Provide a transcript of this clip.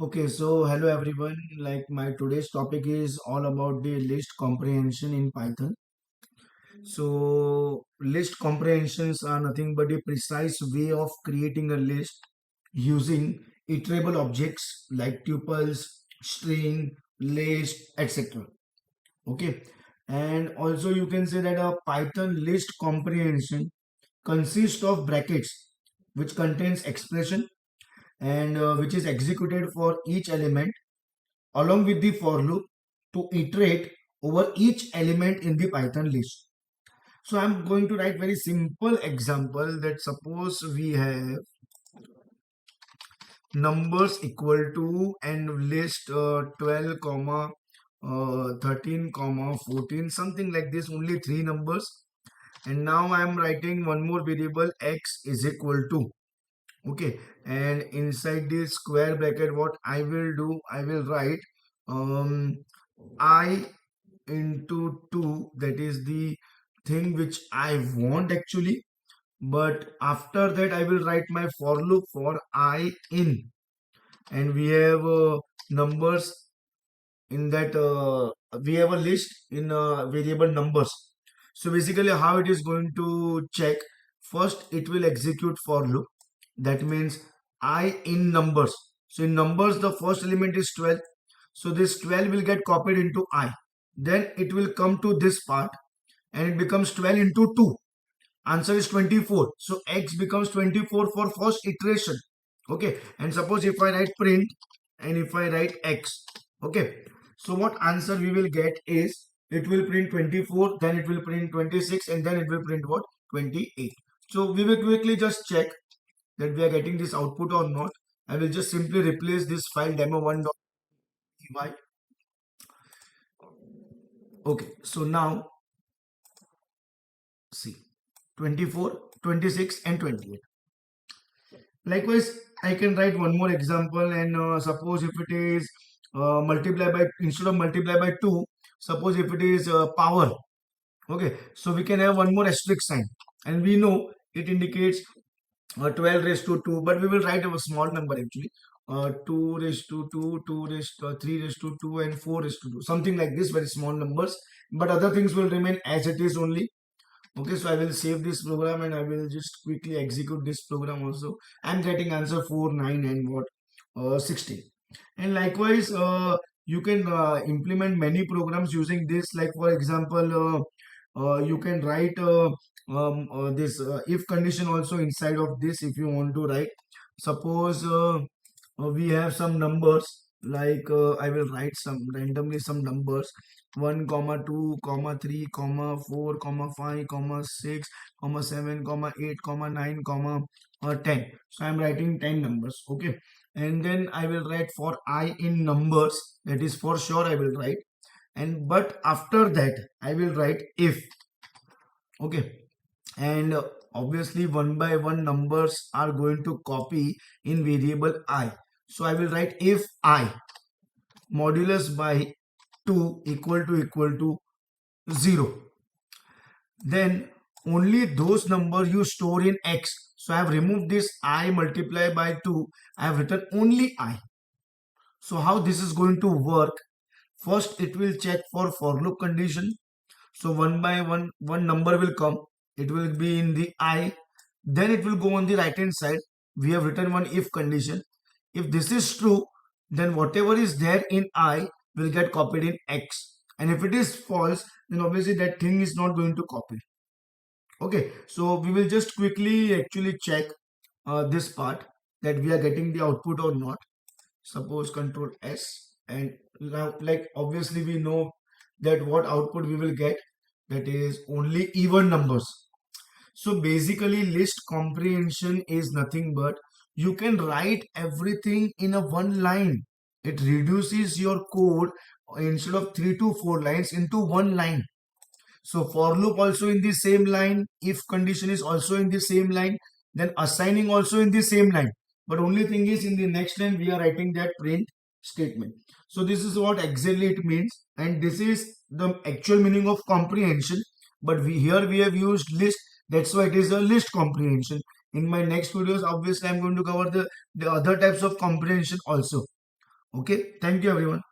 Okay, so hello everyone. Like my today's topic is all about the list comprehension in Python. So list comprehensions are nothing but a precise way of creating a list using iterable objects like tuples, string, list, etc. Okay, and also you can say that a Python list comprehension consists of brackets which contains expression and which is executed for each element along with the for loop to iterate over each element in the Python list. So I'm going to write very simple example that suppose we have numbers equal to and list 12 comma 13 comma 14, something like this, only three numbers. And now I'm writing one more variable, x is equal to, okay, and inside this square bracket what I will do, I will write um I into 2, that is the thing which I want actually, but after that I will write my for loop for I in, and we have numbers in that we have a list in variable numbers. So basically how it is going to check, first it will execute for loop, that means I in numbers. So in numbers the first element is 12, so this 12 will get copied into I, then it will come to this part and it becomes 12 into 2, answer is 24. So x becomes 24 for first iteration. Okay, and suppose if I write print and if I write x, okay, so what answer we will get is it will print 24, then it will print 26, and then it will print what, 28. So we will quickly just check that we are getting this output or not. I will just simply replace this file demo1.py. Okay, so now see 24, 26 and 28. Likewise, I can write one more example, and suppose if it is multiply by, instead of multiply by 2, suppose if it is power. Okay, so we can have one more asterisk sign, and we know it indicates 12 raised to 2, but we will write a small number actually. 2 raised to 2, 2 raised to 3 raised to 2, and 4 raised to 2, something like this, very small numbers, but other things will remain as it is only. Okay, so I will save this program and I will just quickly execute this program also. I'm getting answer 4, 9 and what, 16. And likewise, you can implement many programs using this, like for example, you can write this if condition also inside of this if you want to write. Suppose we have some numbers, like I will write some randomly some numbers, 1 comma 2 comma 3 comma 4 comma 5 comma 6 comma 7 comma 8 comma 9 comma 10. So I'm writing 10 numbers. Okay, and then I will write for I in numbers, that is for sure I will write, and but after that I will write if. Okay, and obviously one by one numbers are going to copy in variable I. So I will write if I modulus by 2 equal to 0, then only those numbers you store in x. So I have removed this I multiply by 2, I have written only I. So how this is going to work, first it will check for loop condition. So one by one number will come, it will be in the I, then it will go on the right hand side, we have written one if condition. If this is true, then whatever is there in I will get copied in X, and if it is false, then obviously that thing is not going to copy. Okay, so we will just quickly actually check this part, that we are getting the output or not. Suppose control S, and now like obviously we know that what output we will get, that is only even numbers. So basically list comprehension is nothing but you can write everything in a one line. It reduces your code instead of 3 to 4 lines into one line. So for loop also in the same line, if condition is also in the same line, then assigning also in the same line. But only thing is in the next line we are writing that print statement. So this is what exactly it means, and this is the actual meaning of comprehension. But here we have used list, that's why it is a list comprehension. In my next videos, obviously I'm going to cover the other types of comprehension also. Okay, thank you everyone.